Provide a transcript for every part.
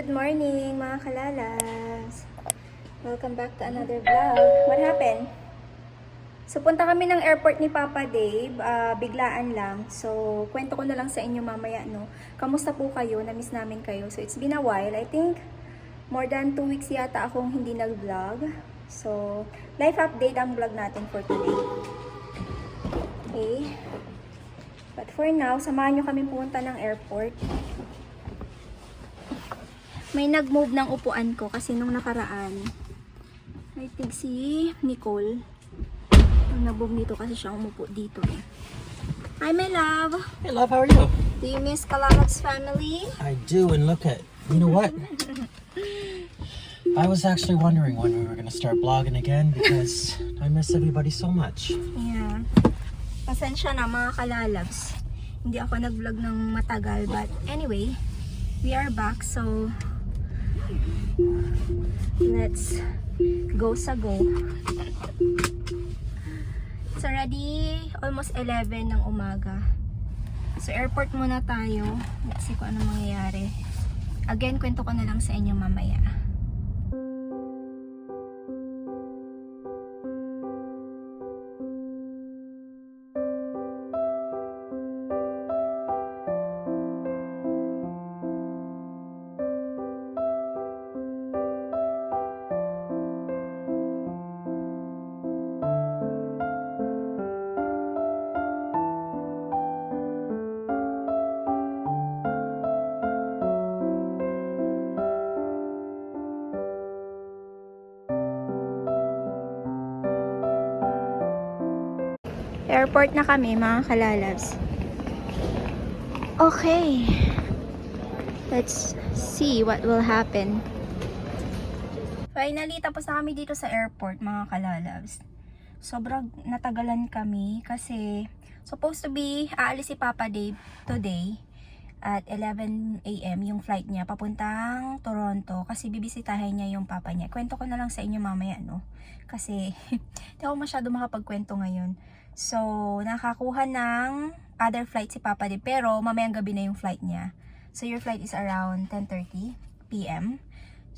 Good morning mga kalalas. Welcome back to another vlog. What happened? So punta kami ng airport ni Papa Dave, biglaan lang. So kwento ko na lang sa inyo mamaya, no. Kamusta po kayo? Na-miss namin kayo. So it's been a while. I think more than 2 weeks yata akong hindi nag-vlog. So life update ang vlog natin for today. Okay. But for now, samahan nyo kami pumunta ng airport. May nag-move ng upuan ko kasi nung nakaraan, I think si Nicole, ang nag-move dito kasi siya umupo dito eh. Hi my love! Hey love, how are you? Do you miss Kalalak's family? I do, and look at, you know what? I was actually wondering when we were going to start vlogging again because I miss everybody so much. Yeah. Pasensya na mga kalalabs. Hindi ako nag-vlog ng matagal, but anyway, we are back, so let's go sa go. It's already almost 11 ng umaga. So airport muna tayo. Let's see kung ano mangyayari. Again, kwento ko na lang sa inyo mamaya. Airport na kami mga kalalabs. Okay. Let's see what will happen. Finally, tapos na kami dito sa airport mga kalalabs. Sobrang natagalan kami kasi supposed to be aalis si Papa Dave today at 11 AM yung flight niya papuntang Toronto kasi bibisitahin niya yung papa niya. Kwento ko na lang sa inyo mamaya, no? Kasi hindi ako masyado makapagkwento ngayon. So, nakakuha ng other flight si Papa Dave pero mamayang gabi na yung flight niya. So, your flight is around 10:30 PM.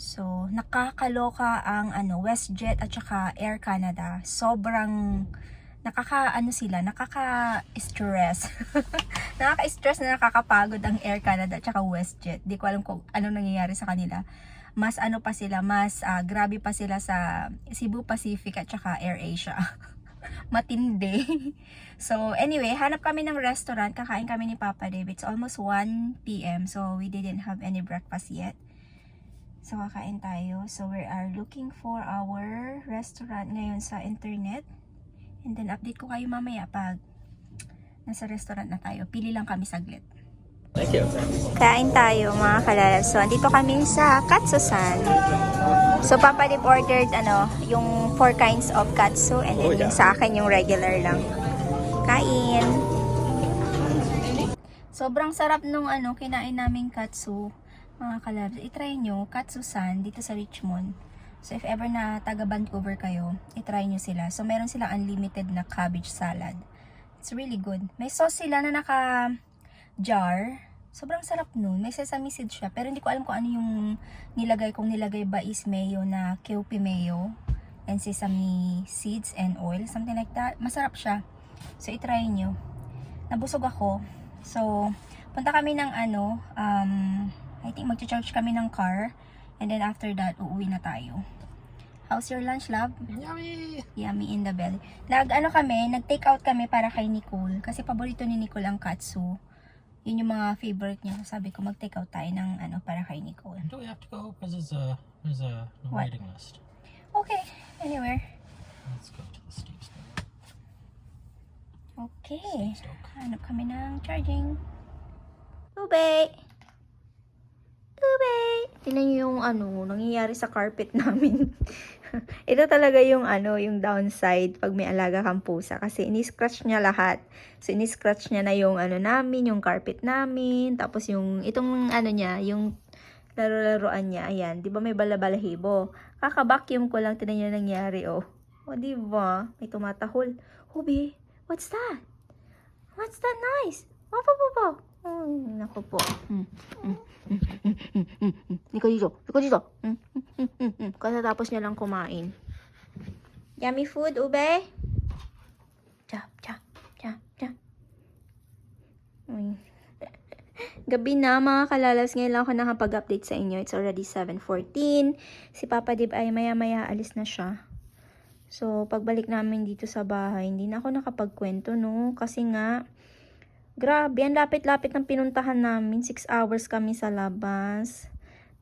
So, nakakaloka ang WestJet at saka Air Canada. Sobrang nakaka-stress. Nakaka-stress na nakakapagod ang Air Canada at saka WestJet. Di ko alam kung anong nangyayari sa kanila. Mas pa sila, mas grabe pa sila sa Cebu Pacific at saka AirAsia. Matindi. So, anyway, hanap kami ng restaurant. Kakain kami ni Papa Dave. It's almost 1 PM. So, we didn't have any breakfast yet. So, kakain tayo. So, we are looking for our restaurant ngayon sa internet. And then, update ko kayo mamaya pag nasa restaurant na tayo. Pili lang kami saglit. Thank you. Kain tayo mga kalalabs. So, andito kami sa Katsusan. So, Papa Dip ordered yung 4 kinds of katsu and then yung sa akin yung regular lang. Kain! Sobrang sarap nung kinain naming katsu, mga kalabs. I-try nyo, Katsusan, dito sa Richmond. So, if ever na taga Vancouver kayo, i-try nyo sila. So, meron silang unlimited na cabbage salad. It's really good. May sauce sila na naka-jar. Sobrang sarap nun. May sesame seeds siya. Pero hindi ko alam kung ano yung nilagay. Kung nilagay ba is mayo na Kewpie mayo and sesame seeds and oil. Something like that. Masarap siya. So, i-try nyo. Nabusog ako. So, punta kami ng I think mag-charge kami ng car. And then after that, uuwi na tayo. How's your lunch, love? Yummy! Yummy in the belly. Nag-take out kami para kay Nicole. Kasi paborito ni Nicole ang katsu. Yun yung mga favorite niya. Sabi ko, mag-take out tayo ng para kay Nicole. Do we have to go? Because there's a waiting list. Okay, anywhere. Let's go to the Stevestoke. Okay. Hanap kami ng charging. Ube! Ube! Tingnan nyo yung nangyayari sa carpet namin. Ito talaga yung yung downside pag may alaga kang pusa. Kasi ini-scratch niya lahat. So, ini-scratch niya na yung namin, yung carpet namin. Tapos yung, itong niya, yung laro-laruan niya. Ayan, di ba may bala-balahibo? Kaka-vacuum ko lang, tingnan nyo nangyari, oh. O, di ba? May tumatahol. Hubi, what's that? What's that noise? Opo, po, po. Ay, naku po. Liko dito. Liko dito. Kasatapos niya lang kumain. Yummy food, ube? Chap, chap, chap, chap. Uy. Gabi na mga kalalas, ngayon lang ako nakapag-update sa inyo. It's already 7:14. Si Papa Dib ay maya-maya alis na siya. So, pagbalik namin dito sa bahay, hindi na ako nakapagkwento, no? Kasi nga, grabe, ang lapit-lapit ng pinuntahan namin. 6 hours kami sa labas.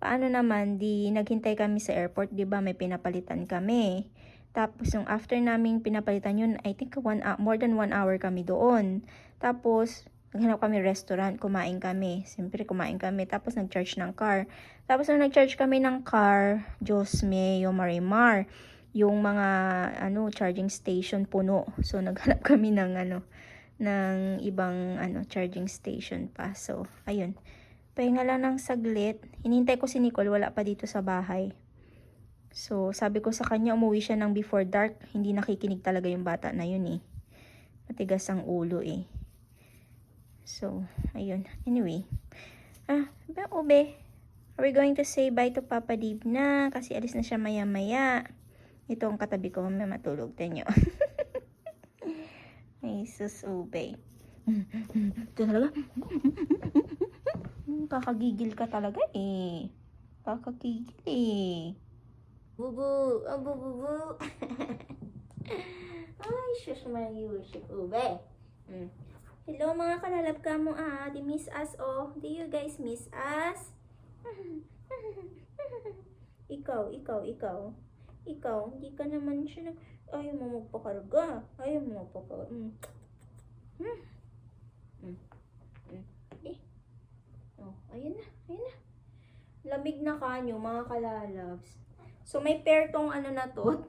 Paano naman, di naghintay kami sa airport, di ba? May pinapalitan kami. Tapos, yung after naming pinapalitan yun, I think more than 1 hour kami doon. Tapos, naghanap kami restaurant, kumain kami. Siyempre, kumain kami. Tapos, nag-charge ng car. Tapos, nung nag-charge kami ng car, Diyos mio, Marimar, yung mga, charging station puno. So, naghanap kami ng, ng ibang, charging station pa. So, ayun. Pahinga lang ng saglit. Hinintay ko si Nicole, wala pa dito sa bahay. So, sabi ko sa kanya, umuwi siya ng before dark. Hindi nakikinig talaga yung bata na yun eh. Matigas ang ulo eh. So, ayun. Anyway. Ube, are we going to say bye to Papa Dib na? Kasi alis na siya maya-maya. Ito ang katabi ko, may matulog. Tenyo. Ay, sus, ube. Ito talaga. Kakagigil ka talaga eh. Kakagigil eh. Bubu. Oh, bubu. Ay, shush my worship, ube. Hello mga kalalab ka mo di miss us oh. Do you guys miss us? Ikaw, hindi ka naman siya ayaw mo magpakarga. Oh, ayun na. Lamig na kanyo mga kalalabs. So may pair tong na to.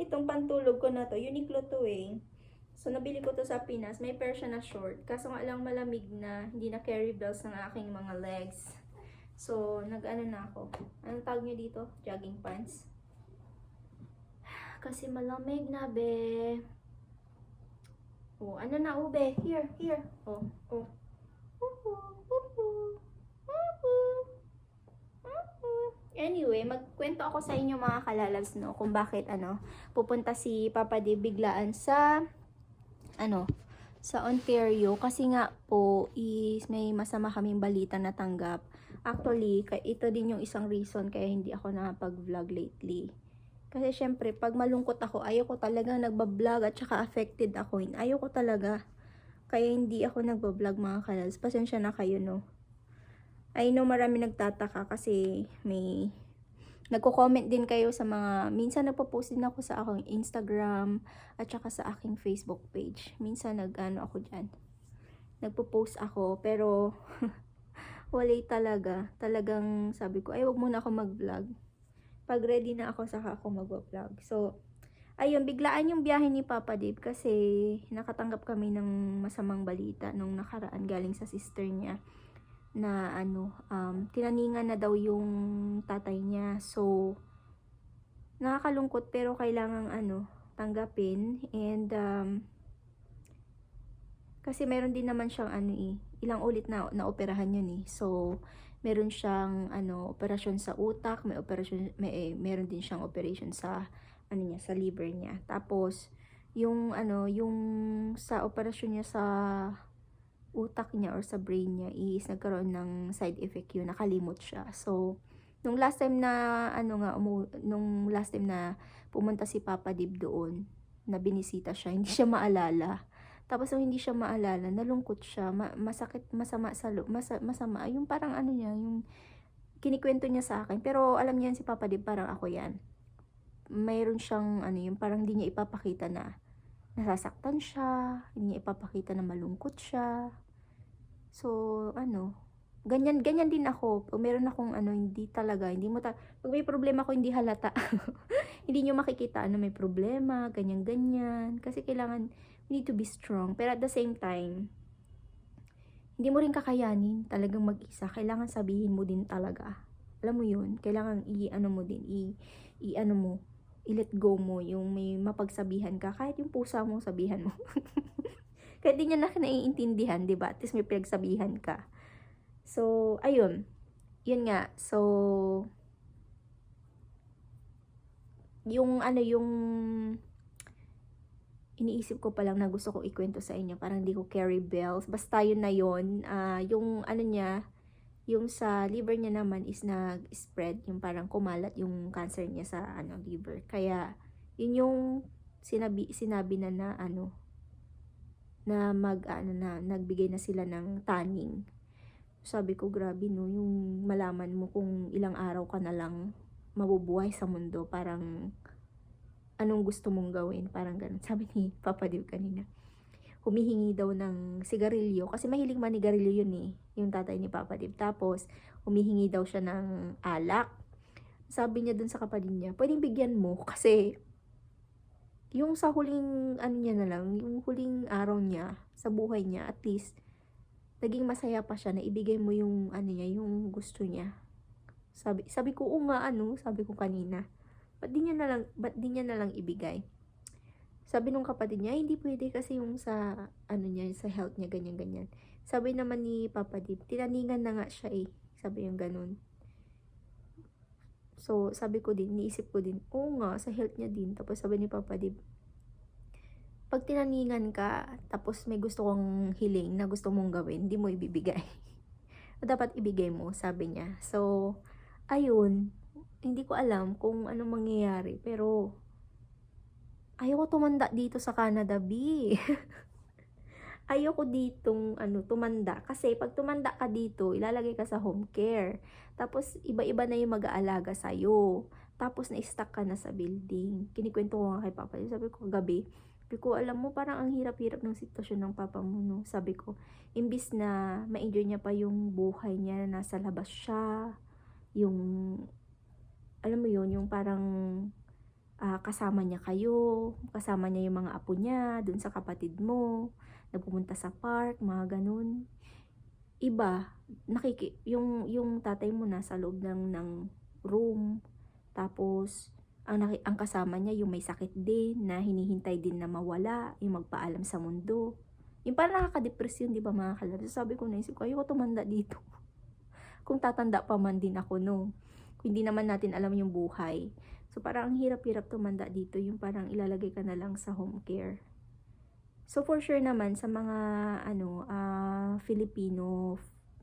Itong pantulog ko na to. Uniqlo to eh. So, nabili ko to sa Pinas. May pair siya na short. Kaso nga lang malamig na. Hindi na carry bells ng aking mga legs. So, na ako. Anong tawag nyo dito? Jogging pants. Kasi malamig na, be. Oh, na, ube? Here. Oh. Anyway, magkwento ako sa inyo mga kalalabs, no? Kung bakit, pupunta si Papa Di biglaan sa Ontario kasi nga po is may masama kaming balita na tanggap. Actually, ito din yung isang reason kaya hindi ako nakapag-vlog lately. Kasi syempre, pag malungkot ako, ayaw ko talaga nagbablog at saka affected ako. Ayaw ko talaga. Kaya hindi ako nagbablog mga kalals. Pasensya na kayo, no? I know marami nagtataka kasi may nagko-comment din kayo sa mga, minsan nagpo-post din ako sa aking Instagram at saka sa aking Facebook page. Minsan ako dyan. Nagpo-post ako pero wala talaga. Talagang sabi ko, ay wag muna ako mag-vlog. Pag ready na ako, saka ako mag-vlog. So, ayun, biglaan yung biyahe ni Papa Dave kasi nakatanggap kami ng masamang balita nung nakaraan galing sa sister niya na tinaningan na daw yung tatay niya. So, nakakalungkot pero kailangang tanggapin. And, kasi meron din naman siyang ilang ulit na operahan yun eh. So, meron siyang operasyon sa utak, meron din siyang operation sa sa liver niya. Tapos, yung sa operasyon niya sa utak niya or sa brain niya is nagkaroon ng side effect yun, nakalimot siya. So, nung last time na pumunta si Papa Dib doon, na binisita siya, hindi siya maalala. Tapos nung hindi siya maalala, nalungkot siya, masakit, masama yung parang niya, yung kinikwento niya sa akin. Pero alam niya si Papa Dib, parang ako yan. Mayroon siyang yung parang hindi niya ipapakita na nasasaktan siya, hindi niya ipapakita na malungkot siya. So, ganyan din ako. Pag meron akong hindi talaga, pag may problema ako, hindi halata. Hindi nyo makikita may problema, ganyan. Kasi kailangan, we need to be strong. Pero at the same time, hindi mo rin kakayanin talagang mag-isa. Kailangan sabihin mo din talaga. Alam mo yun, kailangan i-let go mo, yung may mapagsabihan ka, kahit yung pusa mo, sabihan mo. Kahit di niya na naiintindihan, di ba? At least may pinagsabihan ka. So, ayun. Yun nga. So, yung iniisip ko pa lang na gusto ko ikwento sa inyo. Parang di ko carry bells. Basta yun na yun. Yung niya, yung sa liver niya naman is nag-spread. Yung parang kumalat yung cancer niya sa liver. Kaya, yun yung sinabi na na nagbigay na sila ng tanning. Sabi ko, grabe no, yung malaman mo kung ilang araw ka na lang mabubuhay sa mundo. Parang, anong gusto mong gawin? Parang ganun. Sabi ni Papa Div kanina. Humihingi daw ng sigarilyo. Kasi mahilig manigarilyo yun eh. Yung tatay ni Papa Div. Tapos, humihingi daw siya ng alak. Sabi niya dun sa kapatid niya, pwedeng bigyan mo. Kasi, yung sa huling, niya na lang, yung huling araw niya, sa buhay niya, at least, naging masaya pa siya na ibigay mo yung, yung gusto niya. Sabi ko, oo nga, sabi ko kanina. Ba't di niya na lang ibigay? Sabi nung kapatid niya, hindi pwede kasi yung sa, niya, sa health niya, ganyan-ganyan. Sabi naman ni Papa Div, tinaningan na nga siya eh. Sabi yung ganun. So, sabi ko din, niisip ko din, oo nga, sa health niya din. Tapos sabi ni Papa Div, pag tinaningan ka, tapos may gusto kong hiling na gusto mong gawin, hindi mo ibibigay. Dapat ibigay mo, sabi niya. So, ayun, hindi ko alam kung anong mangyayari, pero ayoko tumanda dito sa Canada, B. Ayoko ditong tumanda. Kasi pag tumanda ka dito, ilalagay ka sa home care. Tapos, iba-iba na yung mag-aalaga sa'yo. Tapos, na-stuck ka na sa building. Kinikwento ko nga kay Papa. Sabi ko, gabi, alam mo, parang ang hirap-hirap ng sitwasyon ng papa mo, no? Sabi ko, imbis na ma-enjoy niya pa yung buhay niya na nasa labas siya, yung alam mo yun, yung parang kasama niya kayo, kasama niya yung mga apo niya, dun sa kapatid mo, nagpupunta sa park, mga ganun. Iba, yung tatay mo nasa loob ng room, tapos, ang kasama niya, yung may sakit din, na hinihintay din na mawala, yung magpaalam sa mundo. Yung parang nakaka-depress yun, di ba mga kalaro? Sabi ko, naisip ko, ayoko tumanda dito. Kung tatanda pa man din ako, no? Hindi naman natin alam yung buhay. So, parang ang hirap-hirap tumanda dito, yung parang ilalagay ka na lang sa home care. So, for sure naman, sa mga, Filipino,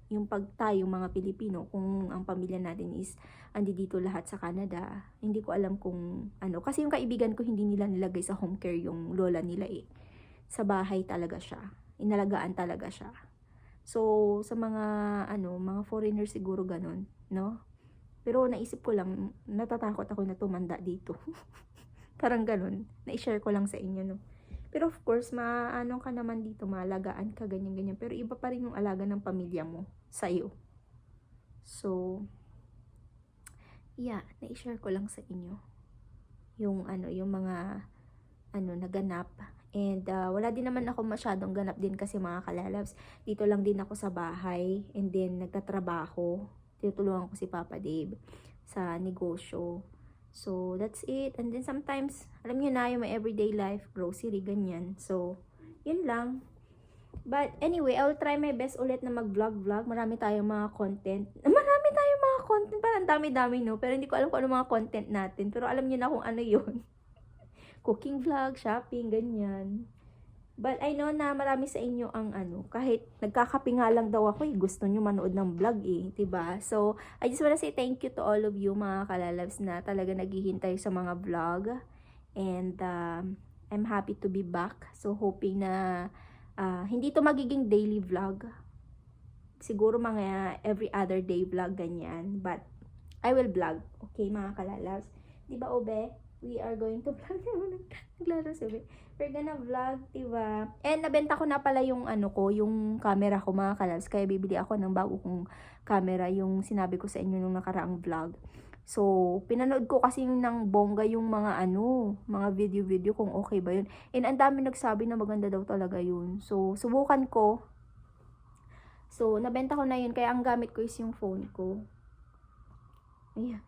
yung tayo mga Pilipino, kung ang pamilya natin is, andi dito lahat sa Canada, hindi ko alam kung, kasi yung kaibigan ko, hindi nila nilagay sa home care yung lola nila eh. Sa bahay talaga siya. Inalagaan talaga siya. So, sa mga, mga foreigner siguro ganun, no? Pero naisip ko lang, natatakot ako na tumanda dito. Parang ganun. Na-share ko lang sa inyo, no? Pero of course, ka naman dito, maalagaan ka, ganyan-ganyan. Pero iba pa rin yung alaga ng pamilya mo sa'yo. So, yeah, na-share ko lang sa inyo. Yung mga, naganap. And, wala din naman ako masyadong ganap din kasi mga kalalabs. Dito lang din ako sa bahay. And then, nagtatrabaho. Tinutulungan ko si Papa Dave sa negosyo. So, that's it. And then sometimes, alam niyo na yung my everyday life, grocery, ganyan. So, yun lang. But anyway, I'll try my best ulit na mag-vlog. Marami tayong mga content. Parang dami-dami, no? Pero hindi ko alam kung ano mga content natin. Pero alam niyo na kung ano yun. Cooking vlog, shopping, ganyan. But I know na marami sa inyo ang kahit nagkakape nga lang daw ako, gusto nyo manood ng vlog eh, 'di ba? So, I just wanna say thank you to all of you mga kalalabs na talaga naghihintay sa mga vlog. And I'm happy to be back. So, hoping na hindi to magiging daily vlog. Siguro mga every other day vlog ganyan. But I will vlog. Okay mga kalalabs? 'Di ba, Obe? We are going to vlog. Naglaro sabi. We're gonna vlog, diba? And nabenta ko na pala yung yung camera ko mga kalabs. Kaya bibili ako ng bago kong camera, yung sinabi ko sa inyo nung nakaraang vlog. So, pinanood ko kasi ng bongga yung mga mga video kung okay ba yun. And ang dami nagsabi na maganda daw talaga yun. So, subukan ko. So, nabenta ko na yun. Kaya ang gamit ko is yung phone ko. Ayan.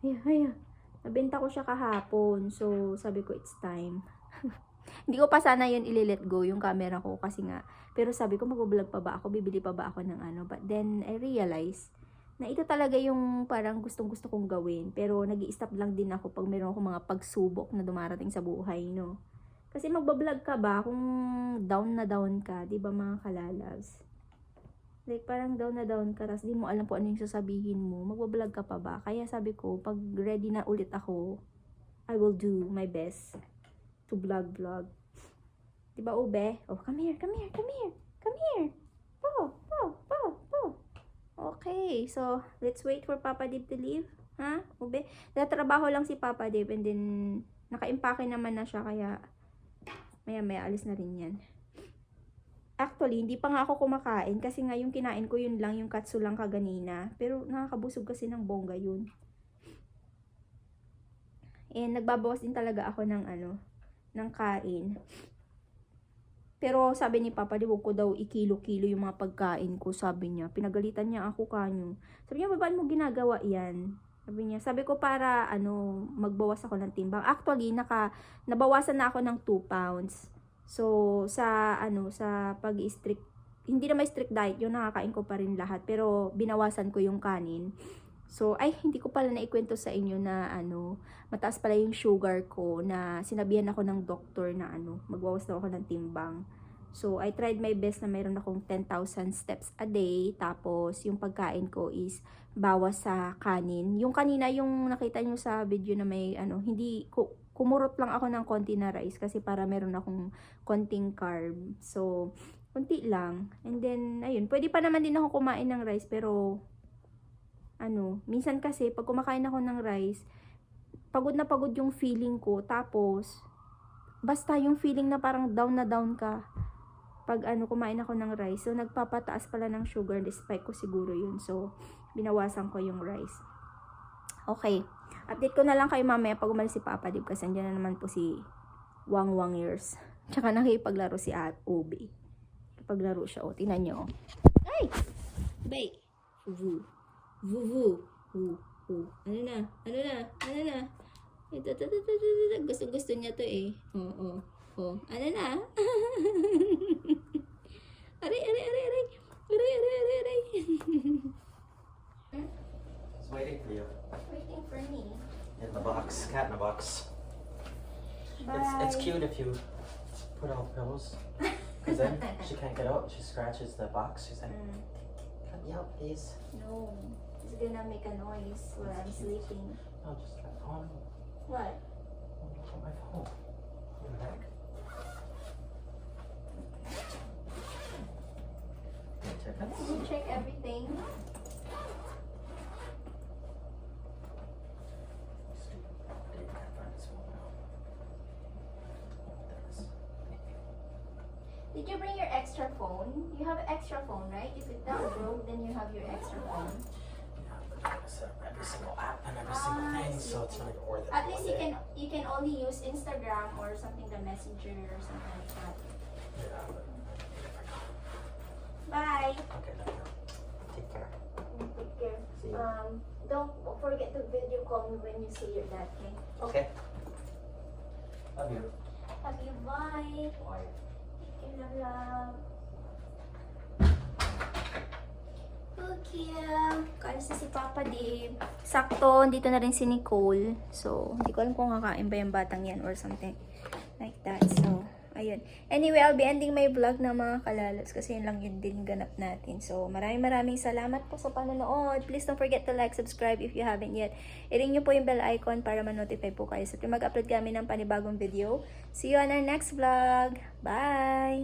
Nabenta ko siya kahapon. So, sabi ko, it's time. Hindi ko pa sana yun i-let go yung camera ko kasi nga. Pero sabi ko, mag-vlog pa ba ako? Bibili pa ba ako ng ano? But then, I realized na ito talaga yung parang gustong-gusto kong gawin. Pero nag-i-stop lang din ako pag meron akong mga pagsubok na dumarating sa buhay, no? Kasi magbablog ka ba kung down na down ka, di ba mga kalalabs? Like, parang down na down ka, tapos di mo alam po ano yung sasabihin mo. Magbablog ka pa ba? Kaya sabi ko, pag ready na ulit ako, I will do my best to vlog. Diba, Ube? Oh, come here. Po. Okay, so, let's wait for Papa Dave to leave. Ha, Ube? Natrabaho lang si Papa Dave and then, naka-impake naman na siya, kaya, maya alis na rin yan. Actually, hindi pa nga ako kumakain kasi nga yung kinain ko yun lang, yung katsu lang kaganina. Pero nakakabusog kasi ng bongga yun. And nagbabawas din talaga ako ng ng kain. Pero sabi ni Papa, di wag ko daw ikilo-kilo yung mga pagkain ko, sabi niya. Pinagalitan niya ako kanyo. Sabi niya, babaan mo ginagawa yan? Sabi ko para magbawas ako ng timbang. Actually, nabawasan na ako ng 2 pounds. So, sa pag-strict, hindi na may strict diet, yung nakakain ko pa rin lahat. Pero, binawasan ko yung kanin. So, hindi ko pala naikwento sa inyo na, mataas pala yung sugar ko, na sinabihan ako ng doktor na, magbawas daw ako ng timbang. So, I tried my best na mayroon akong 10,000 steps a day. Tapos, yung pagkain ko is bawas sa kanin. Yung kanina, yung nakita nyo sa video na may, kumurot lang ako ng konti na rice kasi para meron akong konting carb. So, konti lang. And then, ayun, pwede pa naman din ako kumain ng rice, pero, minsan kasi, pag kumakain ako ng rice, pagod na pagod yung feeling ko. Tapos, basta yung feeling na parang down na down ka, pag kumain ako ng rice. So, nagpapataas pala ng sugar, despite ko siguro yun. So, binawasan ko yung rice. Okay. Update ko na lang kayo mamaya pag umalis si Papa Dave kasi andyan na naman po si Wang years. Tsaka nakipaglaro si Obi. Paglaro siya. O, tingnan nyo. Ay! Bay! Vuvu. Ano na? Gusto niya to eh. Oo. Ano na? Aray. It's waiting for you. Waiting for me. In the box. Cat in a box. Bye. It's cute if you put out pillows. Because then she can't get out. She scratches the box. She's like, cut me out, please. No. It's gonna make a noise while I'm sleeping. No, just try. Oh, no. What? Oh, my phone. What the heck? Check it. Did you check everything? Did you bring your extra phone? You have an extra phone, right? If it's not broke, then you have your extra phone. Yeah, but I'm gonna set up every single app and every single Ah, thing, I so it's see. not even worth it. At for least one you day. can only use Instagram or something, the Messenger or something like that. Yeah, but Bye. okay, love you. Take care. Take care. See you. Don't forget to video call me when you see your dad, okay? Okay. Love you. Love you. Bye. Bye. Take care, love. Okay. Kaalis na si Papa Dave. Sakto, dito na rin si Nicole. So, hindi ko alam kung kakain ba yung batang yan or something like that. So, ayun. Anyway, I'll be ending my vlog na mga kalalos kasi yun lang yun din ganap natin. So, maraming salamat po sa panonood. Please don't forget to like, subscribe if you haven't yet. I-ring nyo po yung bell icon para ma-notify po kayo sa mag-upload kami ng panibagong video. See you on our next vlog. Bye!